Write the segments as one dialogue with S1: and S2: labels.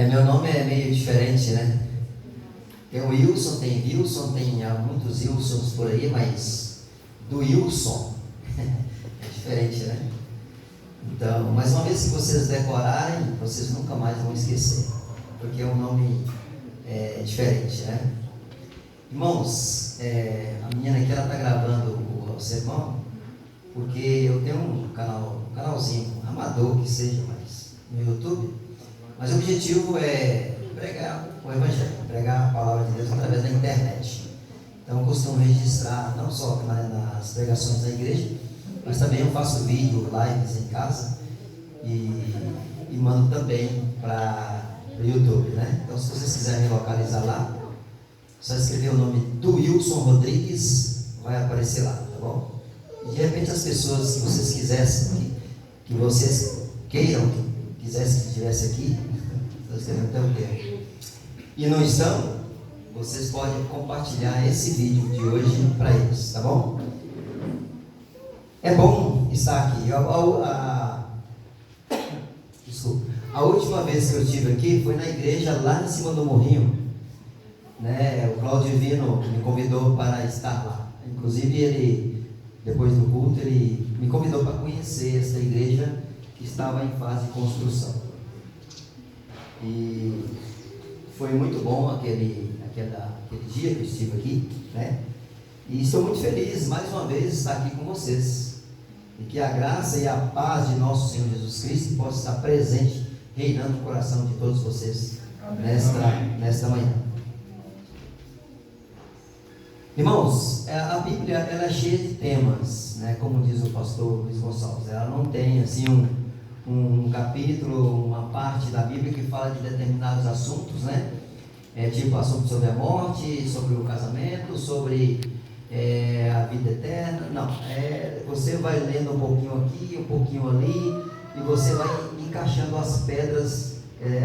S1: Meu nome é meio diferente, né? Tem o Wilson, tem Wilson, tem muitos Wilsons por aí, mas do Wilson é diferente, né? Então, mas uma vez que vocês decorarem, vocês nunca mais vão esquecer, porque o nome é diferente, né? Irmãos, a menina aqui, ela está gravando o sermão, porque eu tenho um canalzinho amador que seja, mas no YouTube, mas o objetivo é pregar o Evangelho, pregar a palavra de Deus através da internet. Então eu costumo registrar não só nas pregações da igreja, mas também eu faço vídeo, lives em casa e mando também para o YouTube, né? Então se vocês quiserem me localizar lá, só escrever o nome do Wilson Rodrigues, vai aparecer lá, tá bom? E de repente as pessoas que vocês quisessem, que vocês queiram, que quisessem que estivesse aqui, estou escrevendo até o tempo, e não estão, vocês podem compartilhar esse vídeo de hoje para eles, tá bom? É bom estar aqui. Desculpa. A última vez que eu estive aqui foi na igreja lá em cima do morrinho, né? O Cláudio Divino me convidou para estar lá. Inclusive ele, depois do culto, ele me convidou para conhecer essa igreja que estava em fase de construção. E foi muito bom aquele dia que eu estive aqui, né? E estou muito feliz mais uma vez de estar aqui com vocês. E que a graça e a paz de nosso Senhor Jesus Cristo possa estar presente, reinando no coração de todos vocês nesta manhã. Irmãos, a Bíblia ela é cheia de temas, né? Como diz o pastor Luiz Gonçalves, ela não tem assim um capítulo, uma parte da Bíblia que fala de determinados assuntos, né? Tipo assunto sobre a morte, sobre o casamento, sobre a vida eterna. Não, você vai lendo um pouquinho aqui, um pouquinho ali, e você vai encaixando as pedras,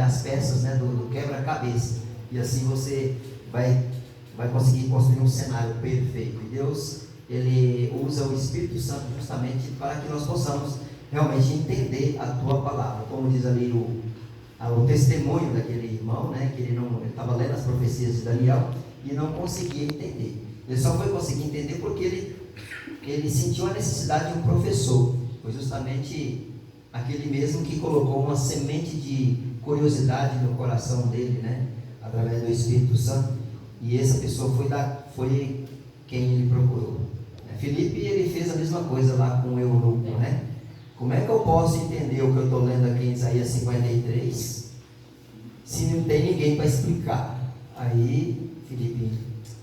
S1: as peças, né, do quebra-cabeça, e assim você vai conseguir construir um cenário perfeito. E Deus, Ele usa o Espírito Santo justamente para que nós possamos realmente entender a Tua palavra, como diz ali o testemunho daquele irmão, né, que ele estava lendo as profecias de Daniel e não conseguia entender. Ele só foi conseguir entender porque ele sentiu a necessidade de um professor. Foi justamente aquele mesmo que colocou uma semente de curiosidade no coração dele, né, através do Espírito Santo. E essa pessoa foi quem ele procurou. Filipe, ele fez a mesma coisa lá com o eunuco, né? Como é que eu posso entender o que eu estou lendo aqui em Isaías 53 se não tem ninguém para explicar? Aí Filipe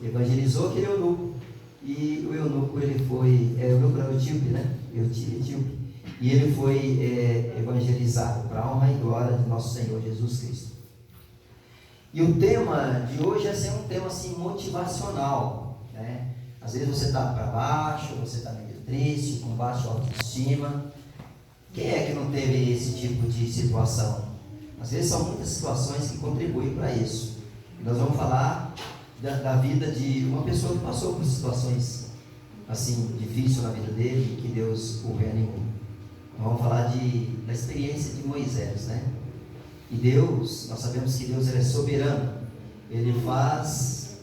S1: evangelizou aquele eunuco, e o eunuco ele foi, o eunuco era o etíope, né? Etíope. E ele foi evangelizado para a honra e glória de nosso Senhor Jesus Cristo. E o tema de hoje é ser um tema assim motivacional, né? Às vezes você está para baixo, você está meio triste, com baixa autoestima. Quem é que não teve esse tipo de situação? Às vezes são muitas situações que contribuem para isso. E nós vamos falar da vida de uma pessoa que passou por situações assim difíceis na vida dele e que Deus o reanimou. Vamos falar da experiência de Moisés, né? E Deus, nós sabemos que Deus ele é soberano. Ele faz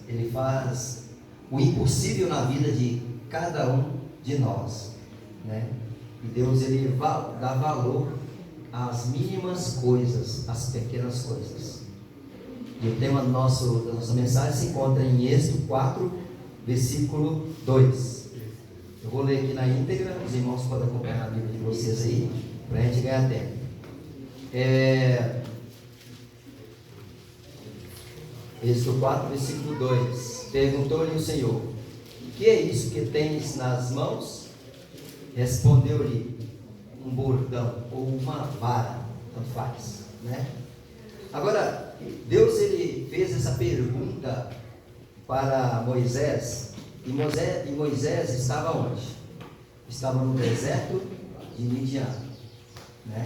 S1: o impossível na vida de cada um de nós, né? E Deus ele dá valor às mínimas coisas, às pequenas coisas. E o tema da nossa mensagem se encontra em Êxodo 4, versículo 2. Eu vou ler aqui na íntegra, os irmãos podem acompanhar a Bíblia de vocês aí, para a gente ganhar tempo. Êxodo 4, versículo 2. Perguntou-lhe o Senhor: que é isso que tens nas mãos? Respondeu-lhe: um bordão ou uma vara, tanto faz, né? Agora, Deus ele fez essa pergunta para Moisés, e Moisés estava onde? Estava no deserto de Midian, né?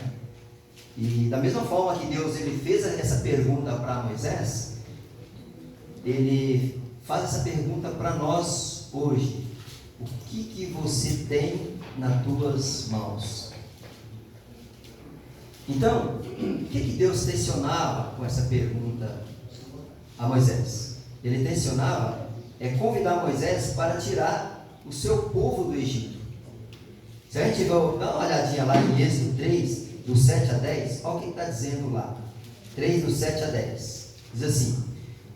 S1: E da mesma forma que Deus ele fez essa pergunta para Moisés, Ele faz essa pergunta para nós hoje: o que você tem nas tuas mãos? Então, o que Deus tensionava com essa pergunta a Moisés? Ele tensionava convidar Moisés para tirar o seu povo do Egito. Se a gente for dar uma olhadinha lá em Êxodo 3, do 7 a 10, olha o que está dizendo lá. 3, do 7 a 10. Diz assim: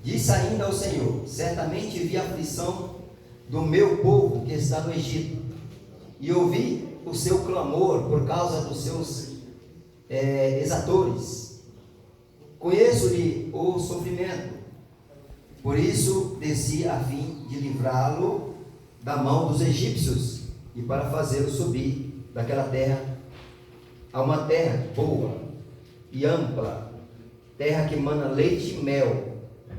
S1: disse ainda ao Senhor: certamente vi a aflição do meu povo que está no Egito, e ouvi o seu clamor por causa dos seus exatores. Conheço-lhe o sofrimento, por isso desci a fim de livrá-lo da mão dos egípcios e para fazê-lo subir daquela terra a uma terra boa e ampla, terra que mana leite e mel,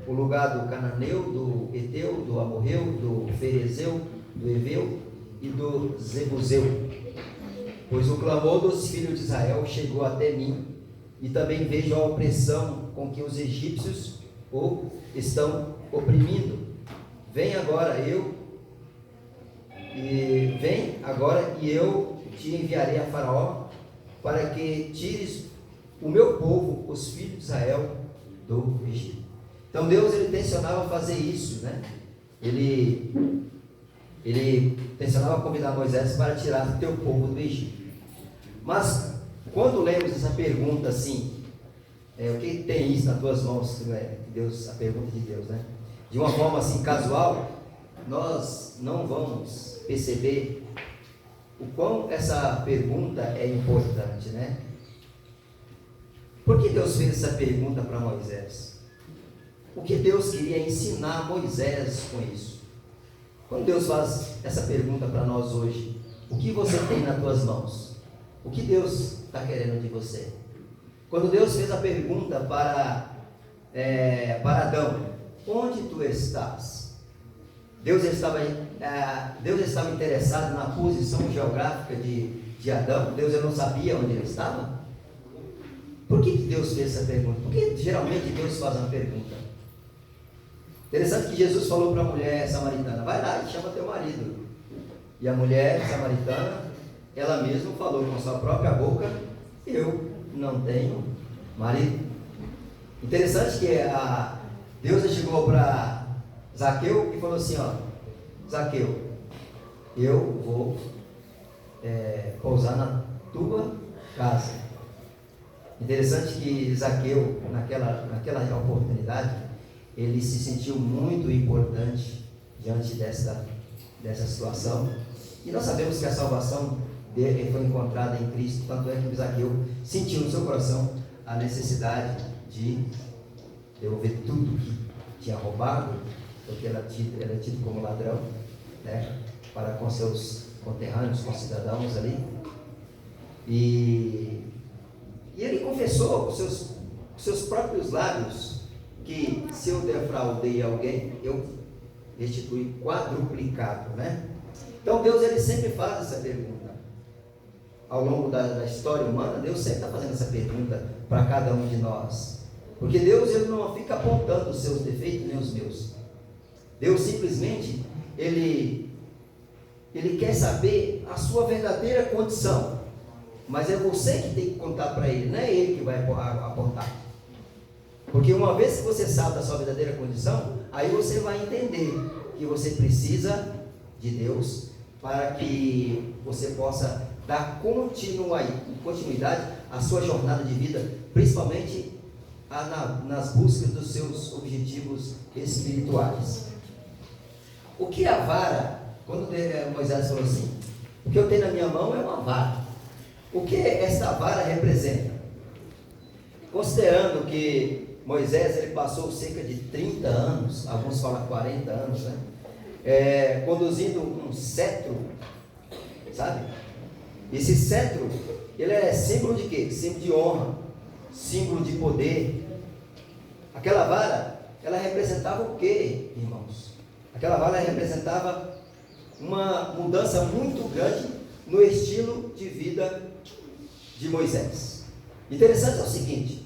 S1: o lugar do cananeu, do eteu, do amorreu, do ferezeu, do eveu e do zebuseu. Pois o clamor dos filhos de Israel chegou até mim, e também vejo a opressão com que os egípcios o estão oprimindo. Vem agora e eu te enviarei a Faraó, para que tires o meu povo, os filhos de Israel, do Egito. Então Deus, ele tensionava fazer isso, né? Ele tensionava convidar Moisés para tirar o teu povo do Egito. Mas quando lemos essa pergunta assim, o que tem isso nas tuas mãos, Deus, a pergunta de Deus, né? De uma forma assim casual, nós não vamos perceber o quão essa pergunta é importante, né? Por que Deus fez essa pergunta para Moisés? O que Deus queria ensinar Moisés com isso? Quando Deus faz essa pergunta para nós hoje, o que você tem nas tuas mãos? O que Deus está querendo de você? Quando Deus fez a pergunta para Adão: onde tu estás? Deus estava interessado na posição geográfica de Adão. Deus não sabia onde ele estava? Por que Deus fez essa pergunta? Porque geralmente Deus faz uma pergunta. Interessante que Jesus falou para a mulher samaritana: vai lá e chama teu marido. E a mulher samaritana, ela mesma falou com a sua própria boca: eu não tenho marido. Interessante que Deus chegou para Zaqueu e falou assim: ó, Zaqueu, eu vou pousar na tua casa. Interessante que Zaqueu, naquela oportunidade, ele se sentiu muito importante diante dessa situação. E nós sabemos que a salvação dele foi encontrada em Cristo, tanto é que Zaqueu sentiu no seu coração a necessidade de devolver tudo que tinha roubado, porque ele era tido como ladrão, né, para com seus conterrâneos, com cidadãos ali. E ele confessou com seus próprios lábios que se eu defraudei alguém, eu restituí quadruplicado, né? Então Deus, ele sempre faz essa pergunta. Ao longo da história humana, Deus sempre está fazendo essa pergunta para cada um de nós. Porque Deus, ele não fica apontando os seus defeitos nem os meus. Deus simplesmente, ele quer saber a sua verdadeira condição. Mas é você que tem que contar para ele, não é ele que vai apontar. Porque uma vez que você sabe da sua verdadeira condição, aí você vai entender que você precisa de Deus para que você possa dar continuidade à sua jornada de vida, principalmente nas buscas dos seus objetivos espirituais. O que é a vara? Quando Moisés falou assim: o que eu tenho na minha mão é uma vara. O que esta vara representa? Considerando que Moisés, ele passou cerca de 30 anos, alguns falam 40 anos, né? Conduzindo um cetro, sabe? Esse cetro, ele é símbolo de quê? Símbolo de honra, símbolo de poder. Aquela vara, ela representava o quê, irmãos? Aquela vara representava uma mudança muito grande no estilo de vida de Moisés. Interessante é o seguinte: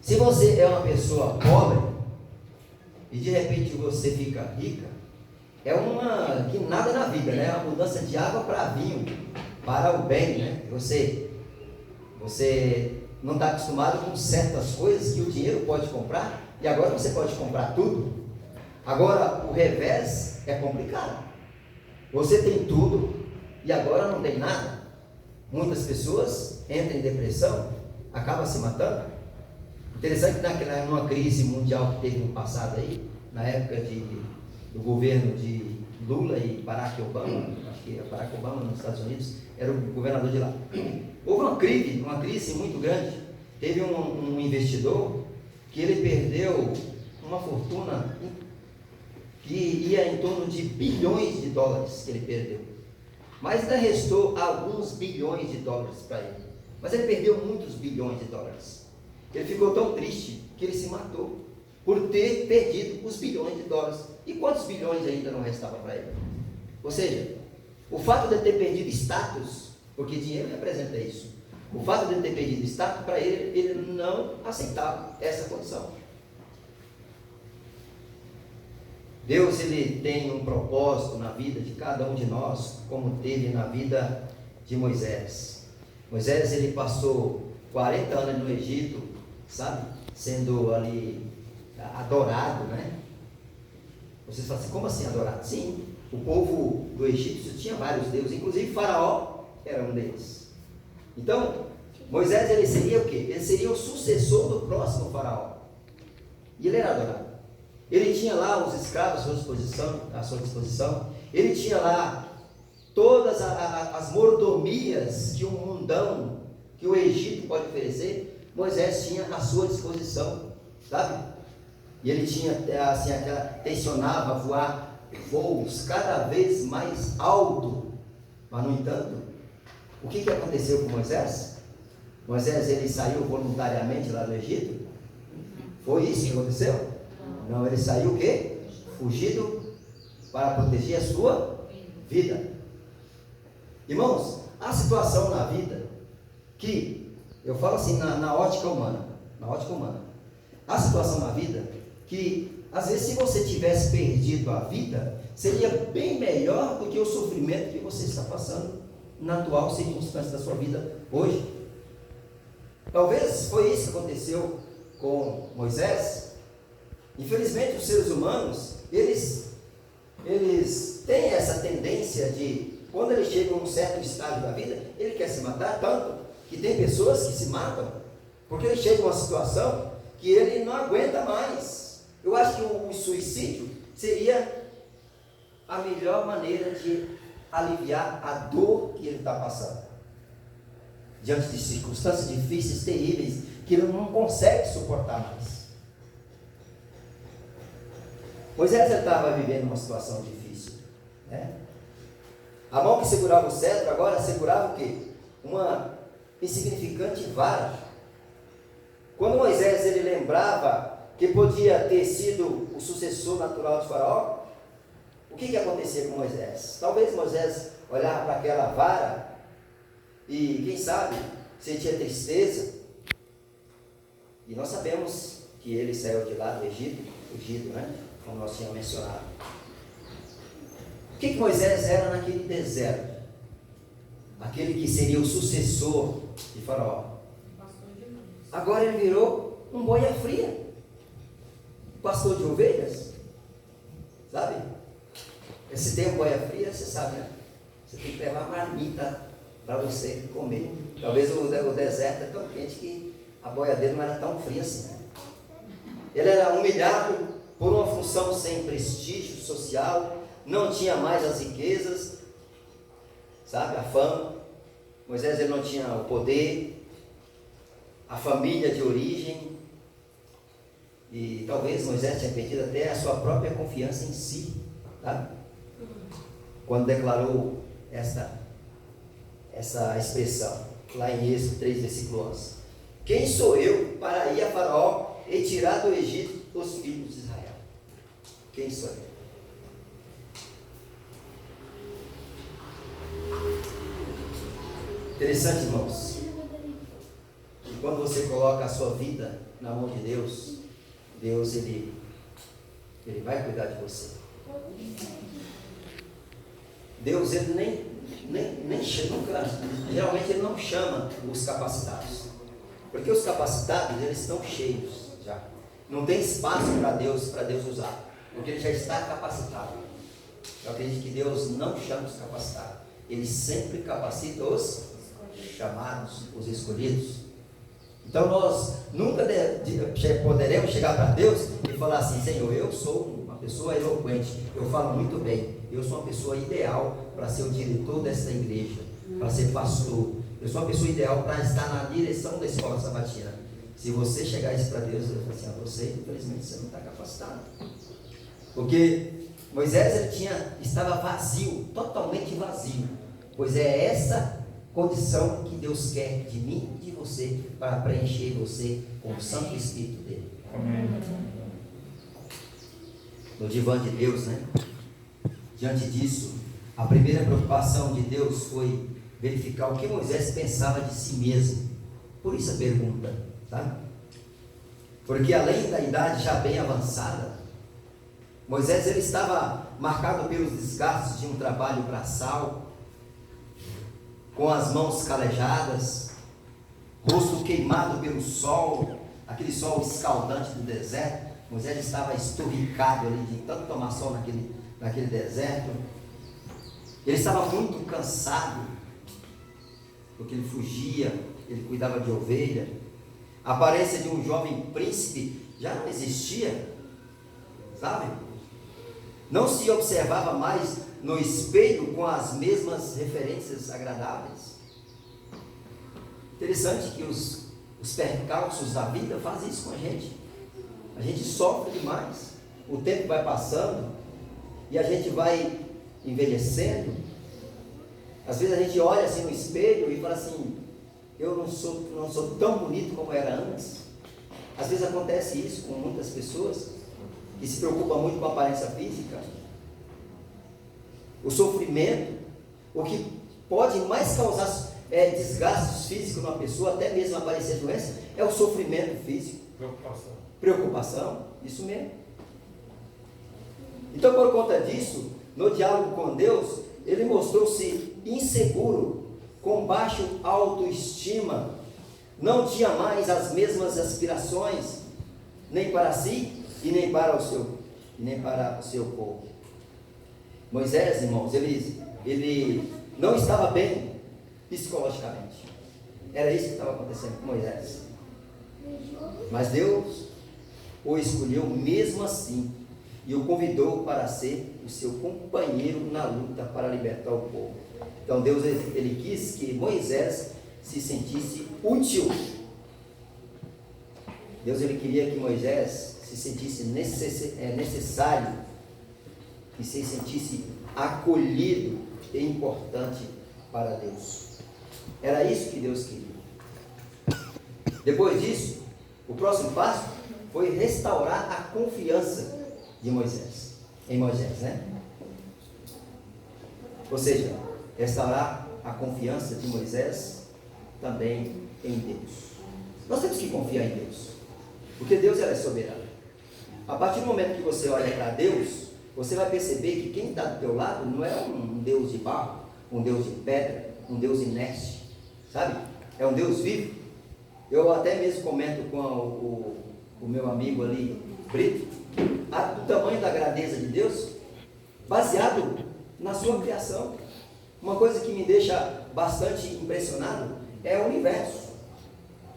S1: se você é uma pessoa pobre e de repente você fica rica, é uma guinada na vida, né? Uma mudança de água para vinho, para o bem, né? Você Você não está acostumado com certas coisas que o dinheiro pode comprar, e agora você pode comprar tudo. Agora, o revés é complicado. Você tem tudo, e agora não tem nada. Muitas pessoas entram em depressão, acabam se matando. Interessante que numa crise mundial que teve no passado aí, na época do governo de Lula e Barack Obama, acho que Barack Obama nos Estados Unidos era o governador de lá. Houve uma crise muito grande. Teve um investidor que ele perdeu uma fortuna que ia em torno de bilhões de dólares que ele perdeu. Mas ainda restou alguns bilhões de dólares para ele. Mas ele perdeu muitos bilhões de dólares. Ele ficou tão triste que ele se matou por ter perdido os bilhões de dólares. E quantos bilhões ainda não restavam para ele? Ou seja, o fato de ele ter perdido status, porque dinheiro representa isso, o fato de ele ter perdido status, para ele, ele não aceitava essa condição. Deus, ele tem um propósito na vida de cada um de nós, como teve na vida de Moisés. Moisés, ele passou 40 anos no Egito, sabe? Sendo ali adorado, né? Vocês falam assim, como assim adorado? Sim, o povo do Egito tinha vários deuses, inclusive Faraó era um deles. Então, Moisés, ele seria o quê? Ele seria o sucessor do próximo Faraó. E ele era adorado. Ele tinha lá os escravos à sua disposição. Ele tinha lá todas as mordomias que o mundão, que o Egito pode oferecer. Moisés tinha à sua disposição, sabe? E ele tinha, assim, tensionava voar voos cada vez mais alto. Mas, no entanto, o que aconteceu com Moisés? Moisés, ele saiu voluntariamente lá do Egito? Foi isso que aconteceu? Não, ele saiu o quê? Fugido para proteger a sua vida. Irmãos, há situação na vida que, eu falo assim, na ótica humana, há situação na vida que, às vezes, se você tivesse perdido a vida, seria bem melhor do que o sofrimento que você está passando na atual circunstância da sua vida hoje. Talvez foi isso que aconteceu com Moisés. Infelizmente, os seres humanos, eles têm essa tendência de, quando eles chegam a um certo estágio da vida, ele quer se matar, tanto que tem pessoas que se matam, porque ele chega a uma situação que ele não aguenta mais. Eu acho que o suicídio seria a melhor maneira de aliviar a dor que ele está passando, diante de circunstâncias difíceis, terríveis, que ele não consegue suportar mais. Moisés estava vivendo uma situação difícil, né? A mão que segurava o cetro agora segurava o quê? Uma insignificante vara. Quando Moisés, ele lembrava que podia ter sido o sucessor natural de Faraó, o que acontecia com Moisés? Talvez Moisés olhava para aquela vara e, quem sabe, sentia tristeza. E nós sabemos que ele saiu de lá do Egito, fugido, né? Como nós tínhamos mencionado. O que Moisés era naquele deserto? Aquele que seria o sucessor de Faraó. Agora ele virou um boia fria, pastor de ovelhas, sabe? Esse tempo boia fria, você sabe, né? Você tem que levar marmita para você comer. Talvez o deserto é tão quente que a boia dele não era tão fria assim, né? Ele era humilhado por uma função sem prestígio social, não tinha mais as riquezas, sabe, a fama. Moisés, ele não tinha o poder, a família de origem, e talvez Moisés tinha perdido até a sua própria confiança em si, sabe? Quando declarou essa expressão, lá em Êxodo 3, versículo 11: quem sou eu para ir a Faraó e tirar do Egito os filhos de Israel? Quem sou eu? Interessante, irmãos, que quando você coloca a sua vida na mão de Deus, Deus, ele vai cuidar de você. Deus, ele nem nunca, geralmente ele não chama os capacitados, porque os capacitados eles estão cheios já, não tem espaço para Deus usar, porque ele já está capacitado. Eu acredito que Deus não chama os capacitados, ele sempre capacita os chamados, os escolhidos. Então nós nunca poderemos chegar para Deus e falar assim: Senhor, eu sou uma pessoa eloquente, eu falo muito bem, eu sou uma pessoa ideal para ser o diretor desta igreja, para ser pastor, eu sou uma pessoa ideal para estar na direção da escola sabatina. Se você chegar isso para Deus, ele vai falar assim: você, infelizmente, você não está capacitado. Porque Moisés estava vazio, totalmente vazio, pois é essa condição que Deus quer de mim e de você, para preencher você com o Santo Espírito dele. Amém. No divã de Deus, né? Diante disso, a primeira preocupação de Deus foi verificar o que Moisés pensava de si mesmo. Por isso a pergunta, tá? Porque além da idade já bem avançada, Moisés ele estava marcado pelos desgastes de um trabalho braçal, com as mãos calejadas, rosto queimado pelo sol, aquele sol escaldante do deserto. Moisés estava esturricado ali de tanto tomar sol naquele deserto. Ele estava muito cansado, porque ele fugia, ele cuidava de ovelha. A aparência de um jovem príncipe já não existia, sabe? Não se observava mais no espelho com as mesmas referências agradáveis. Interessante que os percalços da vida fazem isso com a gente. A gente sofre demais. O tempo vai passando e a gente vai envelhecendo. Às vezes a gente olha assim no espelho e fala assim: eu não sou tão bonito como era antes. Às vezes acontece isso com muitas pessoas que se preocupam muito com a aparência física. O sofrimento, o que pode mais causar desgastes físicos numa pessoa, até mesmo aparecer doença, é o sofrimento físico. Preocupação, isso mesmo. Então, por conta disso, no diálogo com Deus, ele mostrou-se inseguro, com baixa autoestima, não tinha mais as mesmas aspirações, nem para si e nem para o seu povo. Moisés, irmãos, ele não estava bem psicologicamente. Era isso que estava acontecendo com Moisés. Mas Deus o escolheu mesmo assim e o convidou para ser o seu companheiro na luta para libertar o povo. Então Deus ele quis que Moisés se sentisse útil. Deus ele queria que Moisés se sentisse necessário, que se sentisse acolhido e importante para Deus. Era isso que Deus queria. Depois disso, o próximo passo foi restaurar a confiança de Moisés, em Moisés, né? Ou seja, restaurar a confiança de Moisés também em Deus. Nós temos que confiar em Deus, porque Deus é soberano. A partir do momento que você olha para Deus, você vai perceber que quem está do teu lado não é um Deus de barro, um Deus de pedra, um Deus inerte, sabe? É um Deus vivo. Eu até mesmo comento com o meu amigo ali, Brito, o tamanho da grandeza de Deus, baseado na sua criação. Uma coisa que me deixa bastante impressionado é o universo,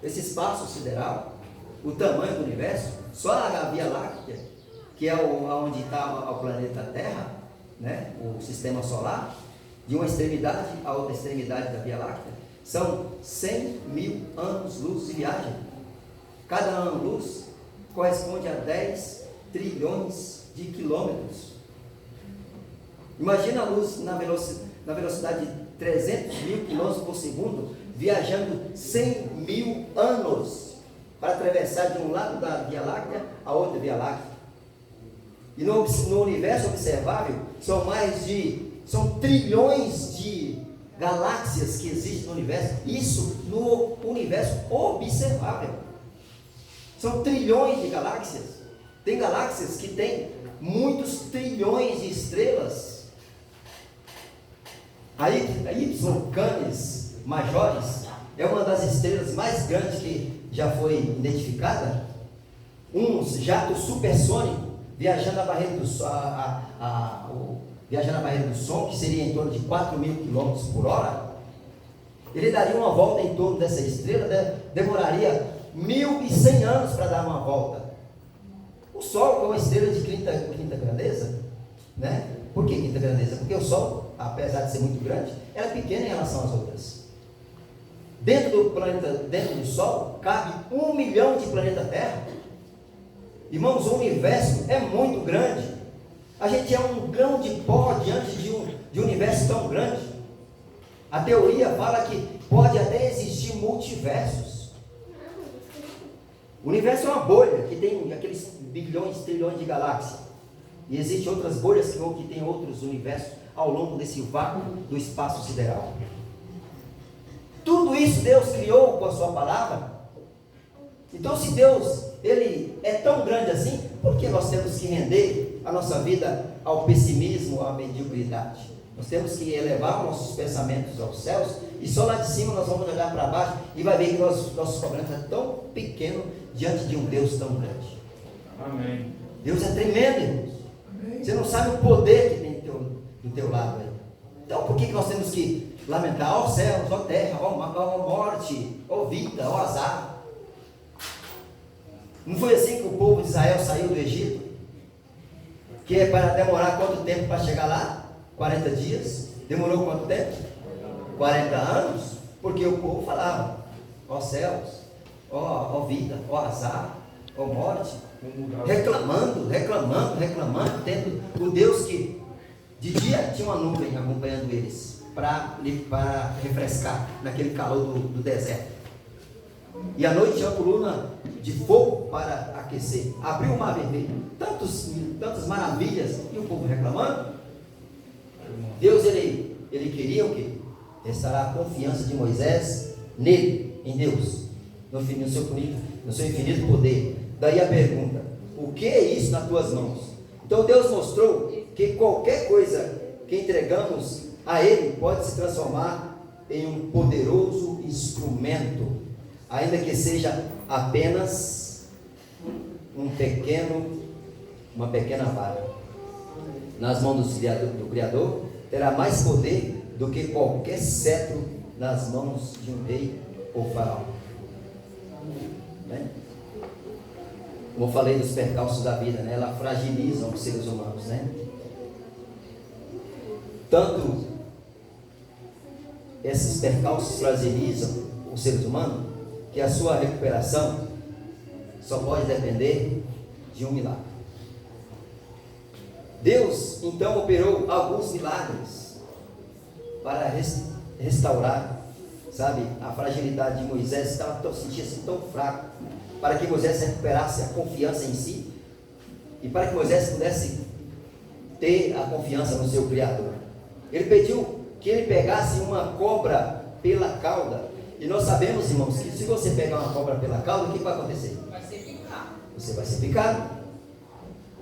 S1: esse espaço sideral, o tamanho do universo. Só a Via Láctea, que é onde está o planeta Terra, né? O sistema solar, de uma extremidade a outra extremidade da Via Láctea, são 100 mil anos-luz de viagem. Cada ano-luz corresponde a 10 trilhões de quilômetros. Imagina a luz na velocidade de 300 mil quilômetros por segundo, viajando 100 mil anos para atravessar de um lado da Via Láctea a outra Via Láctea. E no universo observável são trilhões de galáxias que existem no universo. Isso no universo observável. São trilhões de galáxias. Tem galáxias que têm muitos trilhões de estrelas. A Y Canis Majores é uma das estrelas mais grandes que já foi identificada. Um jato supersônico viajando na barreira do Sol, viajando na barreira do Som, que seria em torno de 4.000 km por hora. Ele daria uma volta em torno dessa estrela, demoraria 1.100 anos para dar uma volta. O Sol, que é uma estrela de quinta grandeza, né? Por que quinta grandeza? Porque o Sol, apesar de ser muito grande, ela é pequena em relação às outras. Dentro do Sol, cabe 1 milhão de planeta Terra. Irmãos, o universo é muito grande. A gente é um grão de pó diante de um universo tão grande. A teoria fala que pode até existir multiversos. O universo é uma bolha que tem aqueles bilhões, trilhões de galáxias. E existem outras bolhas que têm outros universos ao longo desse vácuo do espaço sideral. Tudo isso Deus criou com a sua palavra. Então, se Deus, Ele é tão grande assim, por que nós temos que render a nossa vida ao pessimismo, à mediocridade? Nós temos que elevar nossos pensamentos aos céus, e só lá de cima nós vamos olhar para baixo e vai ver que nossos problemas são tão pequenos diante de um Deus tão grande.
S2: Amém.
S1: Deus é tremendo, irmãos. Você não sabe o poder que tem do teu lado aí. Então, por que nós temos que lamentar? Ó céus, ó terra, ó morte, ó vida, ó azar. Não foi assim que o povo de Israel saiu do Egito? Que é para demorar quanto tempo para chegar lá? 40 dias. Demorou quanto tempo? 40 anos. Porque o povo falava: ó céus, ó vida, ó azar, ó morte. Reclamando, tendo um Deus que de dia tinha uma nuvem acompanhando eles para refrescar naquele calor do deserto, e à noite tinha uma coluna de fogo para aquecer, abriu o mar vermelho, tantas maravilhas, e o povo reclamando. Deus ele queria o quê? Restaurar a confiança de Moisés nele, em Deus, no seu infinito poder. Daí a pergunta: o que é isso nas tuas mãos? Então Deus mostrou que qualquer coisa que entregamos a Ele pode se transformar em um poderoso instrumento, ainda que seja apenas uma pequena vara. Nas mãos do Criador terá mais poder do que qualquer cetro nas mãos de um rei ou faraó. Né? Como eu falei dos percalços da vida, né? Ela fragiliza os seres humanos, né? Tanto esses percalços fragilizam os seres humanos, que a sua recuperação só pode depender de um milagre. Deus então operou alguns milagres para restaurar, sabe, a fragilidade de Moisés. Sentia-se tão fraco, para que Moisés recuperasse a confiança em si, e para que Moisés pudesse ter a confiança no seu Criador. Ele pediu que ele pegasse uma cobra pela cauda, e nós sabemos, irmãos, que se você pegar uma cobra pela cauda, o que vai acontecer?
S3: Vai ser picado.
S1: Você vai ser picado.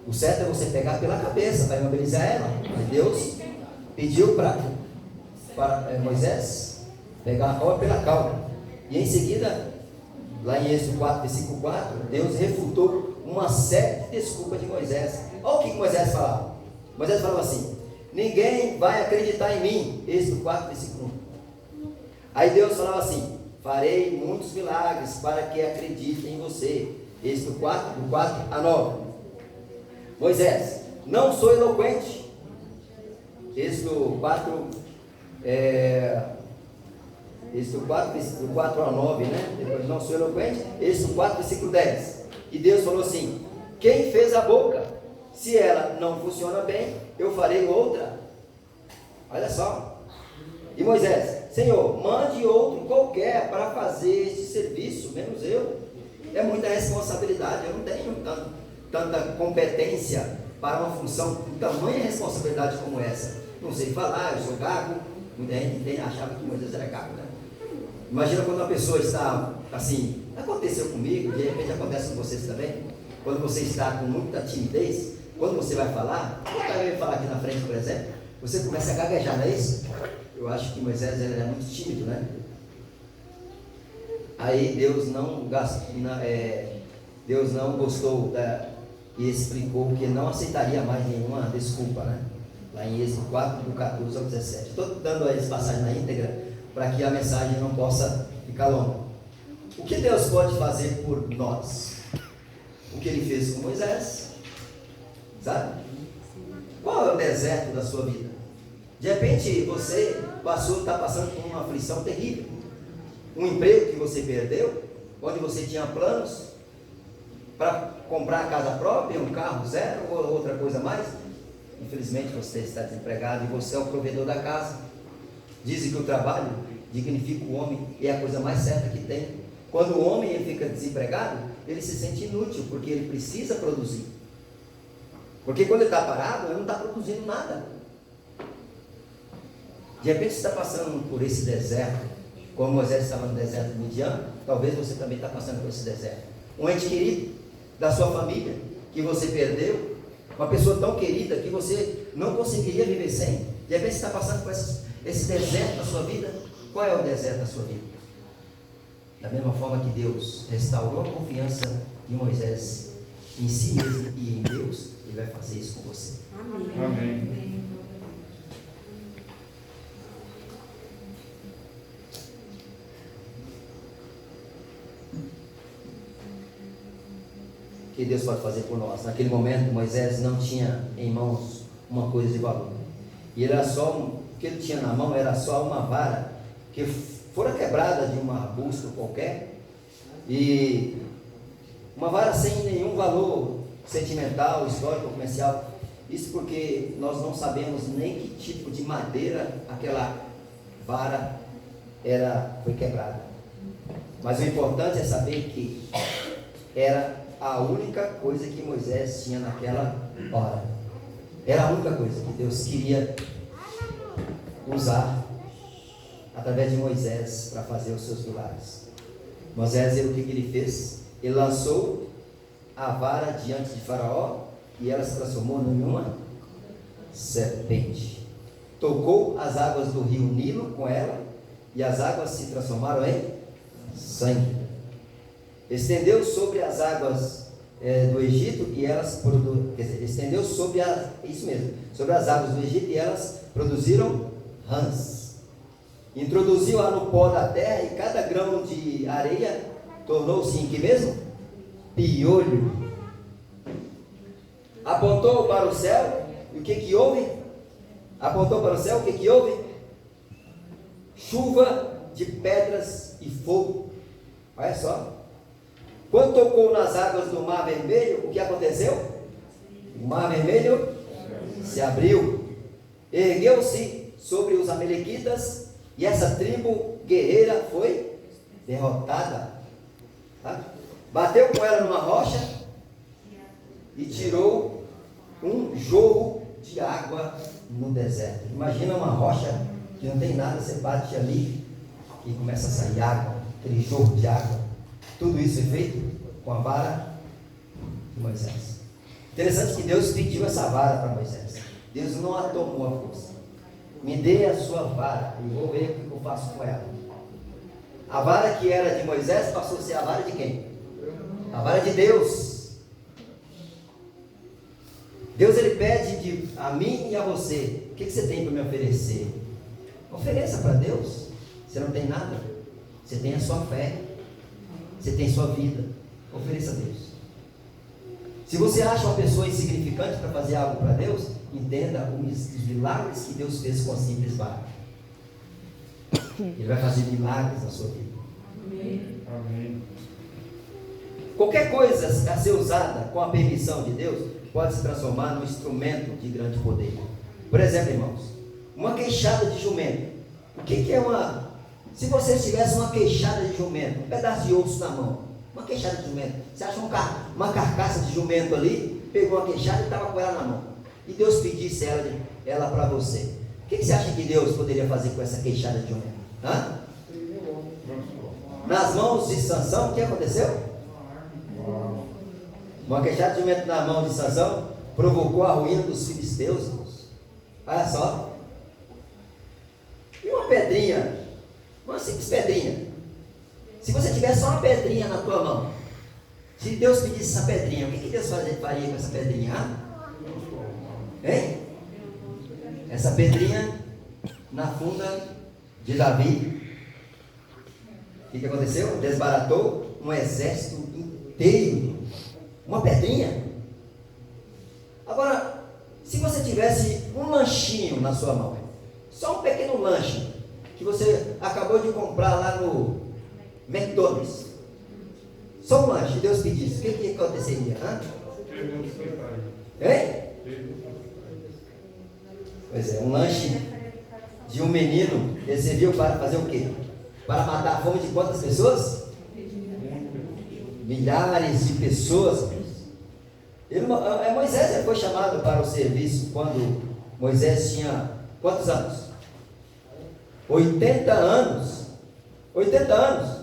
S1: O certo é você pegar pela cabeça, para imobilizar ela. Mas Deus pediu para Moisés pegar uma cobra pela cauda, e em seguida, lá em Êxodo 4, versículo 4, Deus refutou uma série de desculpas de Moisés. Olha o que Moisés falava. Moisés falava assim: ninguém vai acreditar em mim. Êxodo 4, versículo 1. Aí Deus falava assim: farei muitos milagres para que acreditem em você. Êxodo 4, do 4 a 9. Moisés: não sou eloquente. Êxodo 4, Êxodo 4, versículo 4 a 9, né? Depois: não sou eloquente. Êxodo 4, versículo 10. E Deus falou assim: quem fez a boca? Se ela não funciona bem, eu farei outra. Olha só. E Moisés: Senhor, mande outro qualquer para fazer este serviço, menos eu. É muita responsabilidade. Eu não tenho tanta competência para uma função com tamanha responsabilidade como essa. Não sei falar, eu sou gago. Muita gente achava que Moisés era gago, né? Imagina quando uma pessoa está assim. Aconteceu comigo, de repente acontece com vocês também. Quando você está com muita timidez, quando você vai falar, quando eu falar aqui na frente, por exemplo, você começa a gaguejar, não é isso? eu acho que Moisés ele era muito tímido, né? Aí Deus não gostou e explicou que ele não aceitaria mais nenhuma desculpa, né? Lá em Êxodo 4, do 14 ao 17. Estou dando essa passagem na íntegra para que a mensagem não possa ficar longa. O que Deus pode fazer por nós? O que Ele fez com Moisés, sabe? Qual é o deserto da sua vida? De repente você está passando por uma aflição terrível. Um emprego que você perdeu, onde você tinha planos para comprar a casa própria, um carro zero ou outra coisa mais. Infelizmente você está desempregado e você é o provedor da casa. Dizem que o trabalho dignifica o homem e é a coisa mais certa que tem. Quando o homem ele fica desempregado, ele se sente inútil, porque ele precisa produzir. Porque quando ele está parado, ele não está produzindo nada. De repente você está passando por esse deserto, como Moisés estava no deserto de Midian, talvez você também está passando por esse deserto. Um ente querido da sua família, que você perdeu, uma pessoa tão querida que você não conseguiria viver sem. De repente você está passando por esse deserto na sua vida. Qual é o deserto da sua vida? Da mesma forma que Deus restaurou a confiança de Moisés em si mesmo e em Deus, Ele vai fazer isso com você.
S2: Amém. Amém.
S1: O que Deus pode fazer por nós? Naquele momento, Moisés não tinha em mãos uma coisa de valor. E era só o que ele tinha na mão era só uma vara que fora quebrada de um arbusto qualquer, e uma vara sem nenhum valor sentimental, histórico, comercial. Isso porque nós não sabemos nem que tipo de madeira aquela vara foi quebrada. Mas o importante é saber que era a única coisa que Moisés tinha naquela hora. Era a única coisa que Deus queria usar através de Moisés para fazer os seus milagres. Moisés, o que ele fez? Ele lançou a vara diante de Faraó e ela se transformou em uma serpente. Tocou as águas do rio Nilo com ela e as águas se transformaram em sangue. Estendeu sobre as águas do Egito e elas estendeu sobre sobre as águas do Egito e elas produziram rãs. Introduziu-a no pó da terra e cada grão de areia tornou-se em que mesmo? Piolho. Apontou para o céu e o que houve? Apontou para o céu, o que houve? Chuva de pedras e fogo. Olha só. Quando tocou nas águas do Mar Vermelho, o que aconteceu? O Mar Vermelho se abriu. Ergueu-se sobre os amalequitas e essa tribo guerreira foi derrotada. Tá? Bateu com ela numa rocha e tirou um jorro de água no deserto. Imagina uma rocha que não tem nada, você bate ali e começa a sair água, aquele jorro de água. Tudo isso é feito com a vara de Moisés. Interessante que Deus pediu essa vara para Moisés. Deus não a tomou à força. Me dê a sua vara e vou ver o que eu faço com ela. A vara que era de Moisés passou a ser a vara de quem? A vara de Deus. Deus ele pede a mim e a você: o que você tem para me oferecer? Ofereça para Deus. Você não tem nada. Você tem a sua fé. Você tem sua vida. Ofereça a Deus. Se você acha uma pessoa insignificante para fazer algo para Deus, entenda os milagres que Deus fez com a simples vara. Ele vai fazer milagres na sua vida.
S2: Amém.
S1: Qualquer coisa a ser usada com a permissão de Deus pode se transformar num instrumento de grande poder. Por exemplo, irmãos, uma queixada de jumento. O que é uma... Se você tivesse uma queixada de jumento, um pedaço de osso na mão, uma queixada de jumento, você acha uma carcaça de jumento ali, pegou a queixada e estava com ela na mão, e Deus pedisse ela para você, o que você acha que Deus poderia fazer com essa queixada de jumento? Nas mãos de Sansão, o que aconteceu? Uma queixada de jumento na mão de Sansão provocou a ruína dos filisteus, irmãos. Olha só. E uma pedrinha, uma simples pedrinha. Se você tivesse só uma pedrinha na tua mão, se Deus pedisse essa pedrinha, o que Deus faria com essa pedrinha? Hein? Essa pedrinha na funda de Davi, o que aconteceu? Desbaratou um exército inteiro. Uma pedrinha. Agora, se você tivesse um lanchinho na sua mão, só um pequeno lanche, que você acabou de comprar lá no McDonald's, só um lanche, Deus pedisse, o que aconteceria? Hein? Pois é, um lanche de um menino, ele serviu para fazer o quê? Para matar a fome de quantas pessoas? Milhares de pessoas. Moisés foi chamado para o serviço quando Moisés tinha quantos anos? 80 anos. 80 anos.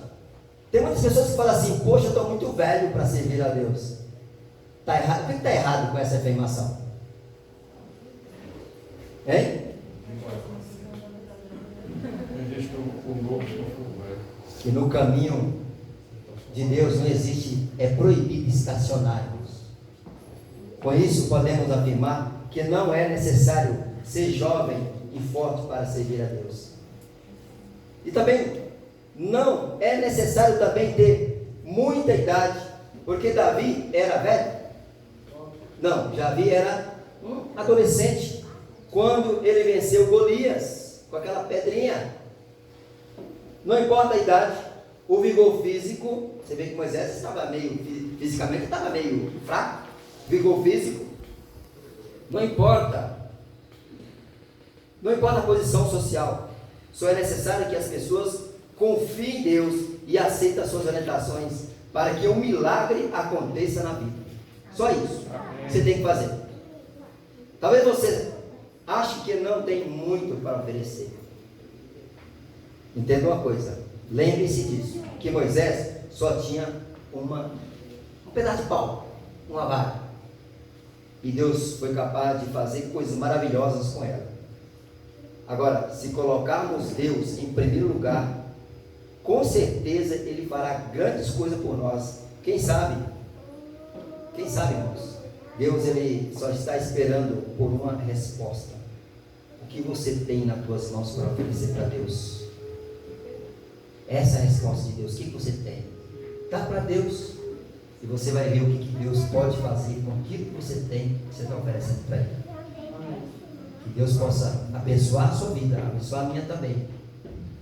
S1: Tem muitas pessoas que falam assim: poxa, eu estou muito velho para servir a Deus. Está errado. O que está errado com essa afirmação? Hein? Que no caminho de Deus não existe, é proibido estacionarmos. Com isso podemos afirmar que não é necessário ser jovem e forte para servir a Deus. E também não é necessário também ter muita idade, porque Davi era velho? Não, Davi era um adolescente quando ele venceu Golias com aquela pedrinha. Não importa a idade, o vigor físico. Você vê que Moisés estava fisicamente estava meio fraco. Vigor físico. Não importa a posição social. Só é necessário que as pessoas confiem em Deus e aceitem as suas orientações para que um milagre aconteça na vida. Só isso você tem que fazer. Talvez você ache que não tem muito para oferecer. Entenda uma coisa, lembre-se disso, que Moisés só tinha um pedaço de pau, uma vara, e Deus foi capaz de fazer coisas maravilhosas com ela. Agora, se colocarmos Deus em primeiro lugar, com certeza Ele fará grandes coisas por nós. Quem sabe, irmãos, Deus Ele só está esperando por uma resposta. O que você tem nas tuas mãos para oferecer para Deus? Essa é a resposta de Deus. O que você tem? Dá para Deus. E você vai ver o que Deus pode fazer com aquilo que você tem, que você está oferecendo para Ele. Que Deus possa abençoar a sua vida, abençoar a minha também.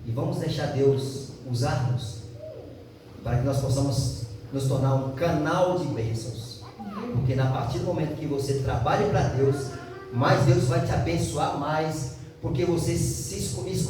S1: E vamos deixar Deus usar-nos, para que nós possamos nos tornar um canal de bênçãos. Porque a partir do momento que você trabalha para Deus, mais Deus vai te abençoar mais, porque você se